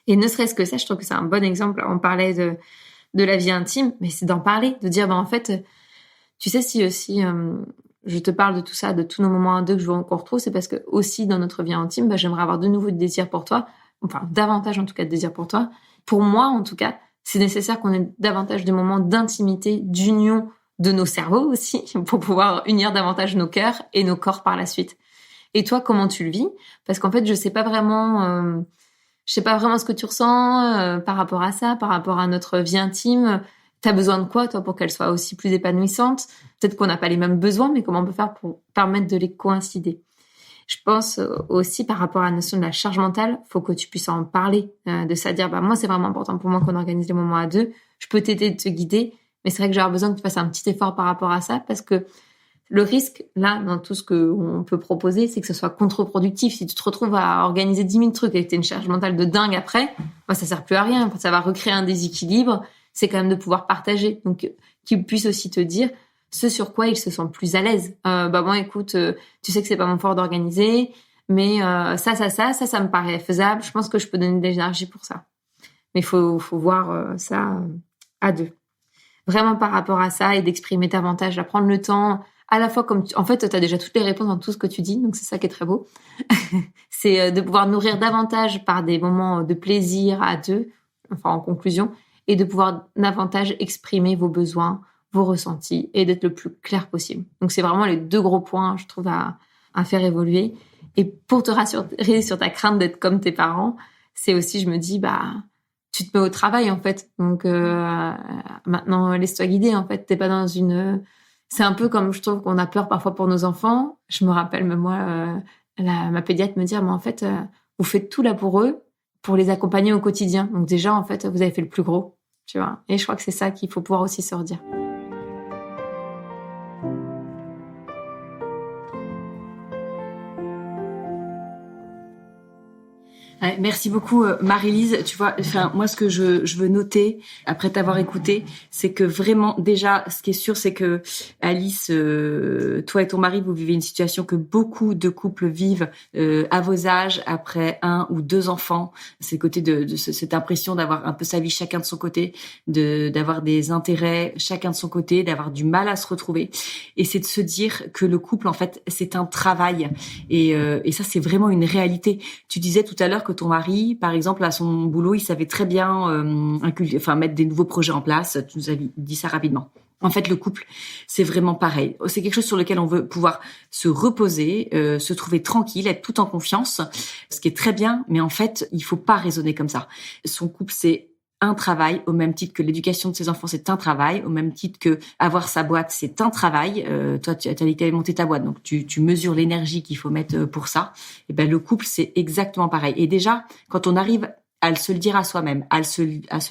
Speaker 3: Et ne serait-ce que ça, je trouve que c'est un bon exemple. On parlait de la vie intime, mais c'est d'en parler, de dire en fait, tu sais si aussi je te parle de tout ça, de tous nos moments à deux que je veux qu'on retrouve, c'est parce que aussi dans notre vie intime, j'aimerais avoir de nouveau de désir pour toi, enfin davantage en tout cas de désir pour toi. Pour moi en tout cas, c'est nécessaire qu'on ait davantage de moments d'intimité, d'union de nos cerveaux aussi, pour pouvoir unir davantage nos cœurs et nos corps par la suite. Et toi, comment tu le vis? Parce qu'en fait, je sais pas vraiment ce que tu ressens par rapport à ça, par rapport à notre vie intime. T'as besoin de quoi, toi, pour qu'elle soit aussi plus épanouissante? Peut-être qu'on n'a pas les mêmes besoins, mais comment on peut faire pour permettre de les coïncider? Je pense aussi par rapport à la notion de la charge mentale, faut que tu puisses en parler, de ça, dire moi, c'est vraiment important pour moi qu'on organise les moments à deux. Je peux t'aider, te guider, mais c'est vrai que j'aurais besoin que tu fasses un petit effort par rapport à ça, parce que le risque, là, dans tout ce qu'on peut proposer, c'est que ce soit contre-productif. Si tu te retrouves à organiser 10 000 trucs et que tu as une charge mentale de dingue après, ça sert plus à rien. Ça va recréer un déséquilibre. C'est quand même de pouvoir partager. Donc, qu'ils puissent aussi te dire ce sur quoi ils se sentent plus à l'aise. Écoute, tu sais que c'est pas mon fort d'organiser, mais ça me paraît faisable. Je pense que je peux donner de l'énergie pour ça. Mais faut voir ça à deux. Vraiment par rapport à ça et d'exprimer davantage, à prendre le temps... À la fois en fait, tu as déjà toutes les réponses dans tout ce que tu dis, donc c'est ça qui est très beau. C'est de pouvoir nourrir davantage par des moments de plaisir à deux, enfin en conclusion, et de pouvoir davantage exprimer vos besoins, vos ressentis, et d'être le plus clair possible. Donc c'est vraiment les deux gros points, je trouve, à faire évoluer. Et pour te rassurer sur ta crainte d'être comme tes parents, c'est aussi, je me dis, tu te mets au travail en fait. Donc maintenant, laisse-toi guider en fait. T'es pas dans une... C'est un peu comme je trouve qu'on a peur parfois pour nos enfants. Je me rappelle, même moi, ma pédiatre me dire, mais en fait, vous faites tout là pour eux, pour les accompagner au quotidien. Donc déjà, en fait, vous avez fait le plus gros, tu vois. Et je crois que c'est ça qu'il faut pouvoir aussi se redire.
Speaker 2: Merci beaucoup Marie-Lise. Tu vois, moi ce que je veux noter après t'avoir écouté, c'est que vraiment déjà ce qui est sûr c'est que Alice, toi et ton mari vous vivez une situation que beaucoup de couples vivent à vos âges après 1 ou 2 enfants. C'est le côté de cette impression d'avoir un peu sa vie chacun de son côté, d'avoir des intérêts chacun de son côté, d'avoir du mal à se retrouver. Et c'est de se dire que le couple en fait c'est un travail et ça c'est vraiment une réalité. Tu disais tout à l'heure que ton mari, par exemple, à son boulot, il savait très bien mettre des nouveaux projets en place. Tu nous as dit ça rapidement. En fait, le couple, c'est vraiment pareil. C'est quelque chose sur lequel on veut pouvoir se reposer, se trouver tranquille, être tout en confiance, ce qui est très bien. Mais en fait, il faut pas raisonner comme ça. Son couple, c'est un travail, au même titre que l'éducation de ses enfants, c'est un travail, au même titre que avoir sa boîte, c'est un travail. Toi, tu as dit que tu avais monté ta boîte, donc tu mesures l'énergie qu'il faut mettre pour ça. Et ben le couple, c'est exactement pareil. Et déjà, quand on arrive à se le dire à soi-même, à se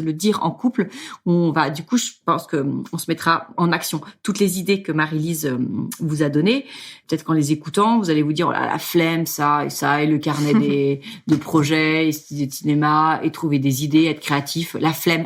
Speaker 2: le dire en couple, on va, du coup, je pense que on se mettra en action. Toutes les idées que Marie-Lise vous a données, peut-être qu'en les écoutant, vous allez vous dire, oh là, la flemme, ça, et le carnet de projets, et de cinéma, et trouver des idées, être créatif, la flemme,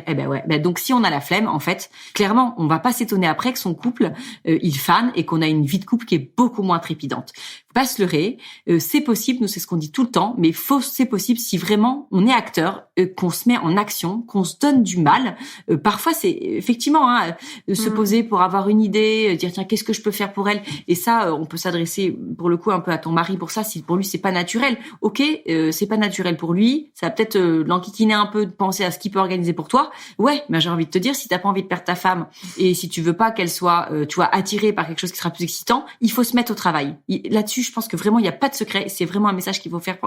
Speaker 2: donc si on a la flemme, en fait, clairement, on va pas s'étonner après que son couple, il fane, et qu'on a une vie de couple qui est beaucoup moins trépidante. Pas se leurrer, c'est possible, nous c'est ce qu'on dit tout le temps, mais c'est possible si vraiment on est acteur, qu'on se met en action, qu'on se donne du mal. Parfois c'est effectivement se poser pour avoir une idée, dire tiens qu'est-ce que je peux faire pour elle, et ça on peut s'adresser pour le coup un peu à ton mari pour ça, si pour lui c'est pas naturel, ok, c'est pas naturel pour lui, ça va peut-être l'enquiquiner un peu de penser à ce qu'il peut organiser pour toi, ouais, mais j'ai envie de te dire, si t'as pas envie de perdre ta femme et si tu veux pas qu'elle soit attirée par quelque chose qui sera plus excitant, il faut se mettre au travail. Là-dessus je pense que vraiment il y a pas de secret, c'est vraiment un message qu'il faut faire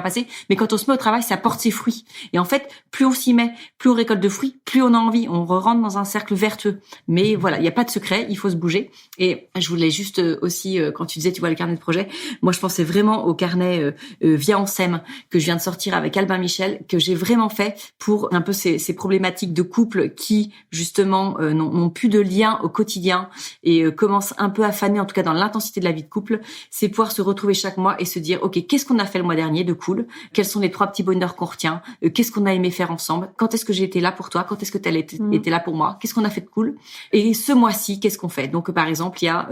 Speaker 2: passer, mais quand on se met au travail ça porte ses fruits. Et en fait, plus on s'y met, plus on récolte de fruits, plus on a envie. On rentre dans un cercle vertueux. Mais voilà, il n'y a pas de secret, il faut se bouger. Et je voulais juste aussi, quand tu disais, tu vois, le carnet de projet, moi je pensais vraiment au carnet Viens on s'aime que je viens de sortir avec Albin Michel, que j'ai vraiment fait pour un peu ces problématiques de couple qui justement n'ont plus de lien au quotidien et commencent un peu à faner, en tout cas dans l'intensité de la vie de couple. C'est pouvoir se retrouver chaque mois et se dire ok, qu'est-ce qu'on a fait le mois dernier de cool, quels sont les 3 petits bonheurs qu'on retient, qu'est-ce qu'on a aimé faire ensemble, quand est-ce que j'ai été là pour toi, quand est-ce que tu as été là pour moi, qu'est-ce qu'on a fait de cool, et ce mois-ci qu'est-ce qu'on fait. Donc par exemple il y a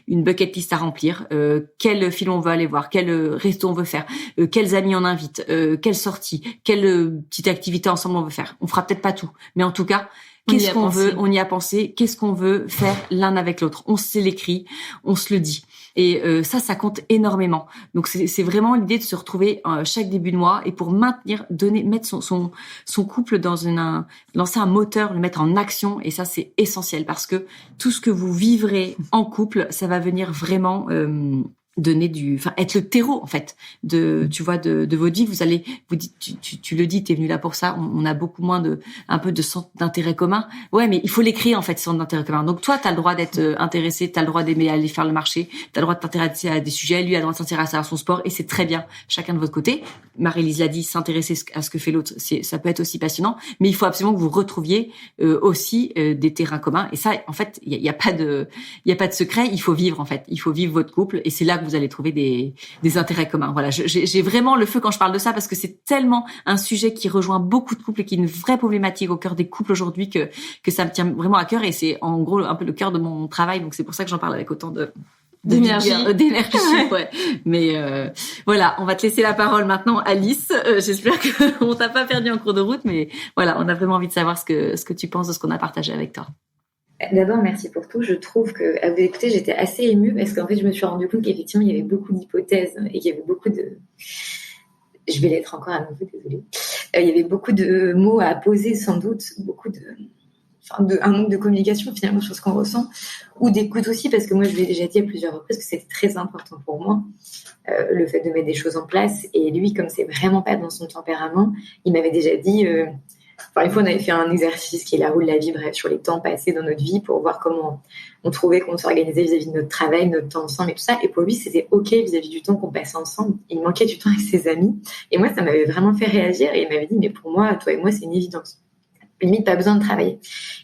Speaker 2: une bucket list à remplir, quel film on veut aller voir, quel resto on veut faire, quels amis on invite, quelle sortie, quelle petite activité ensemble on veut faire. On fera peut-être pas tout, mais en tout cas qu'est-ce qu'on veut, on y a pensé, qu'est-ce qu'on veut faire l'un avec l'autre. On se l'écrit, on se le dit. Et ça compte énormément. Donc c'est vraiment l'idée de se retrouver chaque début de mois et pour maintenir, mettre son couple dans lancer un moteur, le mettre en action. Et ça c'est essentiel parce que tout ce que vous vivrez en couple, ça va venir vraiment être le terreau en fait de votre vie. Vous allez, tu le dis, t'es venu là pour ça. On a beaucoup moins un peu de centre d'intérêt commun. Ouais, mais il faut l'écrire en fait, centre d'intérêt commun. Donc toi, t'as le droit d'être intéressé, t'as le droit d'aimer aller faire le marché, t'as le droit de t'intéresser à des sujets, lui a le droit de s'intéresser à son sport et c'est très bien, chacun de votre côté. Marie-Lise l'a dit, s'intéresser à ce que fait l'autre, ça peut être aussi passionnant, mais il faut absolument que vous retrouviez aussi des terrains communs. Et ça, en fait, il y a pas de secret. Il faut vivre en fait, il faut vivre votre couple et c'est là que vous allez trouver des intérêts communs. Voilà, j'ai vraiment le feu quand je parle de ça parce que c'est tellement un sujet qui rejoint beaucoup de couples et qui est une vraie problématique au cœur des couples aujourd'hui que ça me tient vraiment à cœur et c'est en gros un peu le cœur de mon travail. Donc c'est pour ça que j'en parle avec autant d'énergie. Ouais. Mais voilà, on va te laisser la parole maintenant, Alice. J'espère qu'on t'a pas perdu en cours de route, mais voilà, on a vraiment envie de savoir ce que tu penses de ce qu'on a partagé avec toi.
Speaker 4: D'abord, merci pour tout. Je trouve que, à vous écouter, j'étais assez émue parce qu'en fait, je me suis rendu compte qu'effectivement, il y avait beaucoup d'hypothèses et qu'il y avait beaucoup de... Je vais l'être encore à nouveau, désolée. Il y avait beaucoup de mots à poser, sans doute, un manque de communication, finalement, sur ce qu'on ressent, ou d'écoute aussi, parce que moi, je l'ai déjà dit à plusieurs reprises que c'était très important pour moi, le fait de mettre des choses en place. Et lui, comme c'est vraiment pas dans son tempérament, il m'avait déjà dit... une fois, on avait fait un exercice qui est la roue de la vie, bref, sur les temps passés dans notre vie pour voir comment on trouvait qu'on s'organisait vis-à-vis de notre travail, notre temps ensemble et tout ça. Et pour lui, c'était OK vis-à-vis du temps qu'on passait ensemble. Il manquait du temps avec ses amis. Et moi, ça m'avait vraiment fait réagir. Et il m'avait dit, mais pour moi, toi et moi, c'est une évidence. Limite, pas besoin de travailler.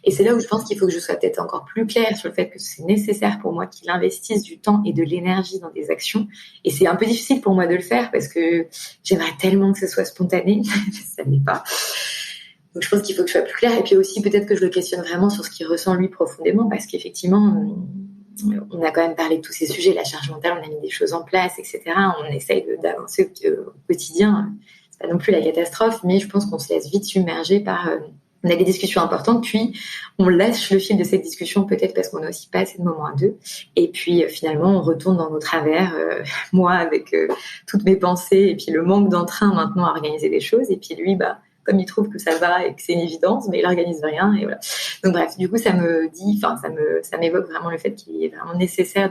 Speaker 4: Et c'est là où je pense qu'il faut que je sois peut-être encore plus claire sur le fait que c'est nécessaire pour moi qu'il investisse du temps et de l'énergie dans des actions. Et c'est un peu difficile pour moi de le faire parce que j'aimerais tellement que ce soit spontané. Ça ne l'est pas. Donc, je pense qu'il faut que je sois plus claire. Et puis aussi, peut-être que je le questionne vraiment sur ce qu'il ressent lui profondément, parce qu'effectivement, on a quand même parlé de tous ces sujets, la charge mentale, on a mis des choses en place, etc. On essaye d'avancer au quotidien. C'est pas non plus la catastrophe, mais je pense qu'on se laisse vite submerger par... on a des discussions importantes, puis on lâche le fil de cette discussion, peut-être parce qu'on n'a aussi pas assez de moments à deux. Et puis finalement, on retourne dans nos travers, moi avec toutes mes pensées, et puis le manque d'entrain maintenant à organiser des choses. Et puis lui, comme il trouve que ça va et que c'est une évidence, mais il organise rien et voilà. Donc bref, du coup, ça m'évoque vraiment le fait qu'il est vraiment nécessaire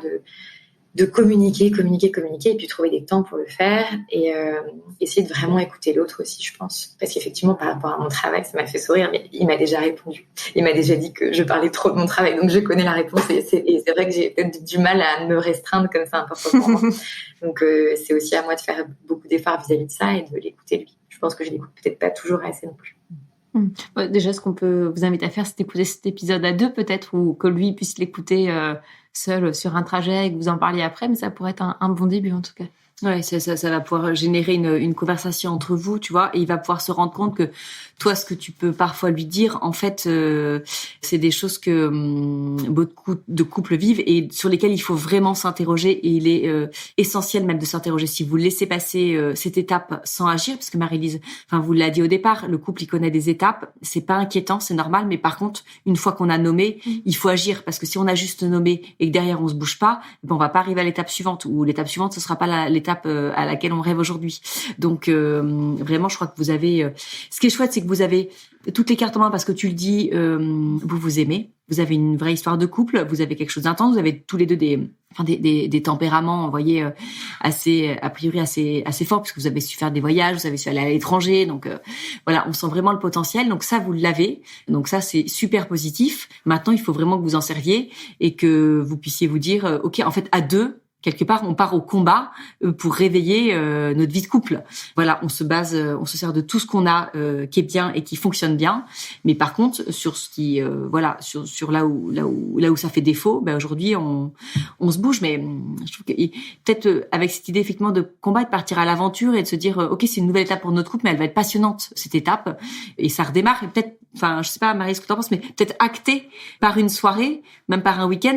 Speaker 4: de communiquer, et puis trouver des temps pour le faire et essayer de vraiment écouter l'autre aussi, je pense. Parce qu'effectivement, par rapport à mon travail, ça m'a fait sourire, mais il m'a déjà répondu. Il m'a déjà dit que je parlais trop de mon travail, donc je connais la réponse et c'est vrai que j'ai peut-être du mal à me restreindre comme ça important pour moi. Donc c'est aussi à moi de faire beaucoup d'efforts vis-à-vis de ça et de l'écouter lui. Je pense que je l'écoute peut-être pas toujours assez non plus.
Speaker 3: Déjà, ce qu'on peut vous inviter à faire, c'est d'écouter cet épisode à deux peut-être, ou que lui puisse l'écouter seul sur un trajet et que vous en parliez après, mais ça pourrait être un bon début en tout cas.
Speaker 2: Ouais, ça va pouvoir générer une conversation entre vous, tu vois, et il va pouvoir se rendre compte que toi, ce que tu peux parfois lui dire, en fait, c'est des choses que beaucoup de couples vivent et sur lesquelles il faut vraiment s'interroger. Et il est essentiel même de s'interroger. Si vous laissez passer cette étape sans agir, parce que Marie-Lise, vous l'avez dit au départ, le couple il connaît des étapes, c'est pas inquiétant, c'est normal. Mais par contre, une fois qu'on a nommé, il faut agir parce que si on a juste nommé et que derrière on se bouge pas, on va pas arriver à l'étape suivante. Ou l'étape suivante, ce sera pas l'étape l'étape à laquelle on rêve aujourd'hui. Donc vraiment, je crois que vous avez. Ce qui est chouette, c'est que vous avez toutes les cartes en main parce que tu le dis, vous vous aimez, vous avez une vraie histoire de couple, vous avez quelque chose d'intense, vous avez tous les deux des tempéraments, vous voyez, assez a priori assez forts puisque vous avez su faire des voyages, vous avez su aller à l'étranger, donc voilà, on sent vraiment le potentiel. Donc ça, vous l'avez, donc ça c'est super positif. Maintenant, il faut vraiment que vous en serviez et que vous puissiez vous dire, ok, en fait à deux. Quelque part, on part au combat pour réveiller notre vie de couple. Voilà, on se sert de tout ce qu'on a qui est bien et qui fonctionne bien. Mais par contre, sur ce qui, sur là où ça fait défaut, aujourd'hui on se bouge. Mais je trouve que peut-être avec cette idée effectivement de combat, de partir à l'aventure et de se dire, ok, c'est une nouvelle étape pour notre couple, mais elle va être passionnante cette étape et ça redémarre. Et peut-être, enfin, je sais pas, Marie, ce que tu en penses, mais peut-être acté par une soirée, même par un week-end,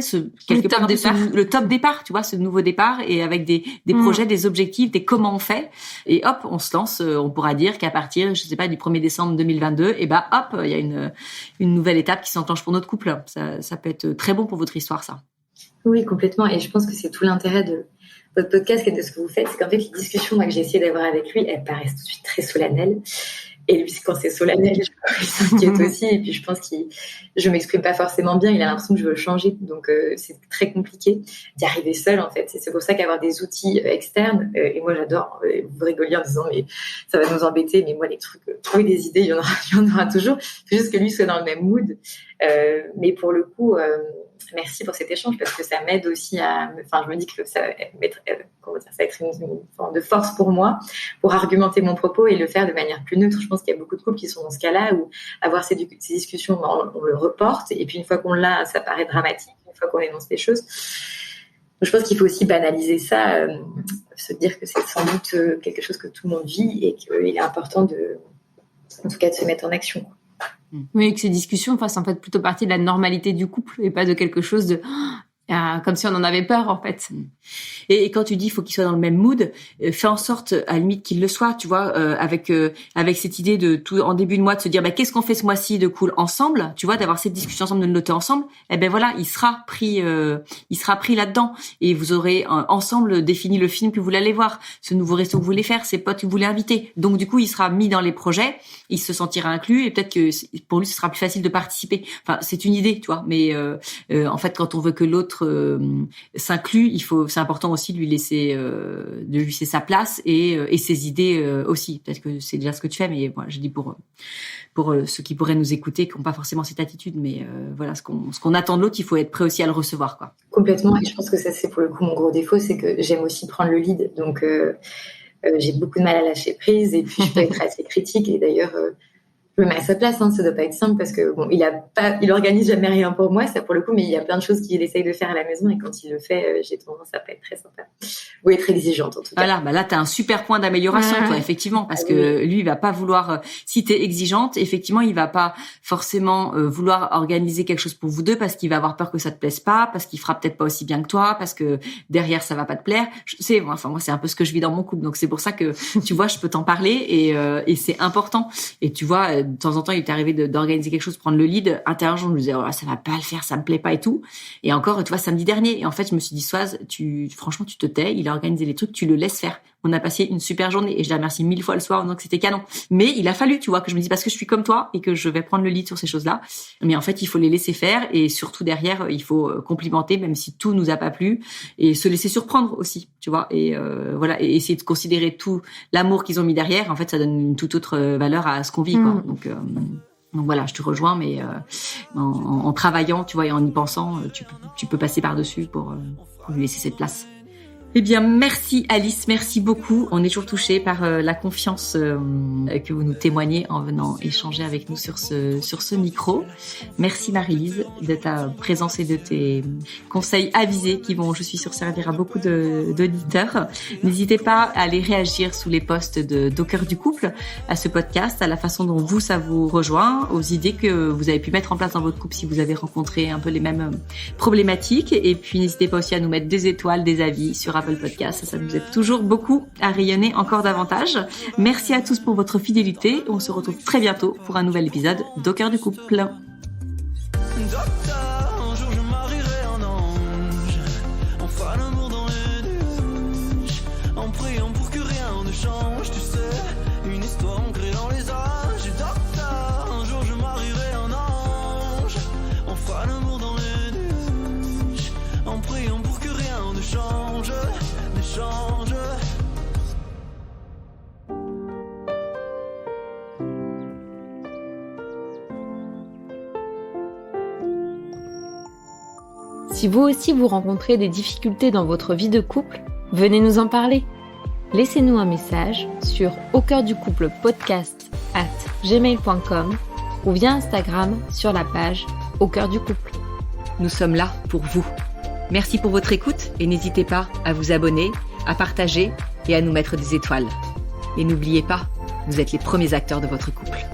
Speaker 2: le top départ, tu vois, ce nouveau départ et avec des projets, des objectifs, des comment on fait. Et hop, on se lance, on pourra dire qu'à partir, je sais pas, du 1er décembre 2022, et hop, il y a une nouvelle étape qui s'enclenche pour notre couple. Ça peut être très bon pour votre histoire, ça.
Speaker 4: Oui, complètement. Et je pense que c'est tout l'intérêt de votre podcast et de ce que vous faites. C'est qu'en fait, les discussions que j'ai essayé d'avoir avec lui, elles paraissent tout de suite très solennelles. Et lui, quand c'est solennel, il s'inquiète aussi. Et puis, je pense je m'exprime pas forcément bien. Il a l'impression que je veux le changer. Donc, c'est très compliqué d'y arriver seul, en fait. C'est pour ça qu'avoir des outils externes, et moi, j'adore, vous rigolez en disant, mais ça va nous embêter. Mais moi, les trucs, trouver des idées, il y en aura toujours. C'est juste que lui soit dans le même mood. Mais pour le coup, merci pour cet échange parce que ça m'aide aussi je me dis que ça va être une forme de force pour moi pour argumenter mon propos et le faire de manière plus neutre. Je pense qu'il y a beaucoup de couples qui sont dans ce cas-là où avoir ces discussions, on le reporte et puis une fois qu'on l'a, ça paraît dramatique. Une fois qu'on énonce les choses, donc, je pense qu'il faut aussi banaliser ça, se dire que c'est sans doute quelque chose que tout le monde vit et qu'il est important en tout cas de se mettre en action.
Speaker 3: Oui, que ces discussions fassent en fait plutôt partie de la normalité du couple et pas de quelque chose de comme si on en avait peur en fait.
Speaker 2: Et quand tu dis il faut qu'il soit dans le même mood, fais en sorte à la limite qu'il le soit, tu vois, avec cette idée de tout en début de mois de se dire qu'est-ce qu'on fait ce mois-ci de cool ensemble, tu vois, d'avoir cette discussion ensemble, de le noter ensemble. Voilà, il sera pris là-dedans et vous aurez ensemble défini le film que vous voulez aller voir, ce nouveau resto que vous voulez faire, ces potes que vous voulez inviter. Donc du coup, il sera mis dans les projets, il se sentira inclus et peut-être que pour lui ce sera plus facile de participer. Enfin, c'est une idée, tu vois, mais en fait quand on veut que l'autre s'inclut, c'est important aussi de lui laisser sa place et ses idées aussi. Peut-être que c'est déjà ce que tu fais, mais moi je dis pour ceux qui pourraient nous écouter, qui n'ont pas forcément cette attitude, mais voilà, ce qu'on attend de l'autre, il faut être prêt aussi à le recevoir, quoi.
Speaker 4: Complètement. Et je pense que ça c'est pour le coup mon gros défaut, c'est que j'aime aussi prendre le lead. Donc j'ai beaucoup de mal à lâcher prise et puis je peux être assez critique. Et d'ailleurs je me mets à sa place, ça doit pas être simple parce que il organise jamais rien pour moi, ça pour le coup, mais il y a plein de choses qu'il essaye de faire à la maison et quand il le fait, j'ai tendance à pas être très sympa ou être exigeante en tout cas.
Speaker 2: Voilà, là t'as un super point d'amélioration, toi, effectivement, parce que lui il va pas vouloir, si t'es exigeante, effectivement il va pas forcément vouloir organiser quelque chose pour vous deux parce qu'il va avoir peur que ça te plaise pas, parce qu'il fera peut-être pas aussi bien que toi, parce que derrière ça va pas te plaire. Moi c'est un peu ce que je vis dans mon couple, donc c'est pour ça que tu vois, je peux t'en parler et c'est important. Et tu vois, de temps en temps, il est arrivé d'organiser quelque chose, prendre le lead. Intérieurement, je me disais, ça va pas le faire, ça me plaît pas et tout. Et encore, tu vois, samedi dernier. Et en fait, je me suis dit, Soise, franchement, tu te tais. Il a organisé les trucs, tu le laisses faire. On a passé une super journée et je la remercie 1000 fois le soir en disant que c'était canon. Mais il a fallu, tu vois, que je me dise parce que je suis comme toi et que je vais prendre le lead sur ces choses-là. Mais en fait, il faut les laisser faire et surtout derrière, il faut complimenter même si tout nous a pas plu et se laisser surprendre aussi, tu vois. Et voilà, et essayer de considérer tout l'amour qu'ils ont mis derrière. En fait, ça donne une toute autre valeur à ce qu'on vit, quoi. Donc voilà, je te rejoins, mais en travaillant, tu vois, et en y pensant, tu peux passer par-dessus pour lui laisser cette place. Eh bien, merci Alice, merci beaucoup. On est toujours touchés par la confiance que vous nous témoignez en venant échanger avec nous sur ce micro. Merci Marie-Lise de ta présence et de tes conseils avisés qui vont, je suis sûre, servir à beaucoup d'auditeurs. N'hésitez pas à aller réagir sous les posts d'Au cœur du couple à ce podcast, à la façon dont ça vous rejoint, aux idées que vous avez pu mettre en place dans votre couple si vous avez rencontré un peu les mêmes problématiques. Et puis, n'hésitez pas aussi à nous mettre des étoiles, des avis sur Apple Podcast, ça nous aide toujours beaucoup à rayonner encore davantage. Merci à tous pour votre fidélité. On se retrouve très bientôt pour un nouvel épisode d'Au cœur du couple.
Speaker 5: Docteur, un jour je marierai un ange. On fera l'amour dans les nuages. En priant
Speaker 3: Si vous aussi vous rencontrez des difficultés dans votre vie de couple, venez nous en parler. Laissez-nous un message sur aucoeurducouplepodcast@gmail.com ou via Instagram sur la page Au cœur du couple.
Speaker 5: Nous sommes là pour vous. Merci pour votre écoute et n'hésitez pas à vous abonner, à partager et à nous mettre des étoiles. Et n'oubliez pas, vous êtes les premiers acteurs de votre couple.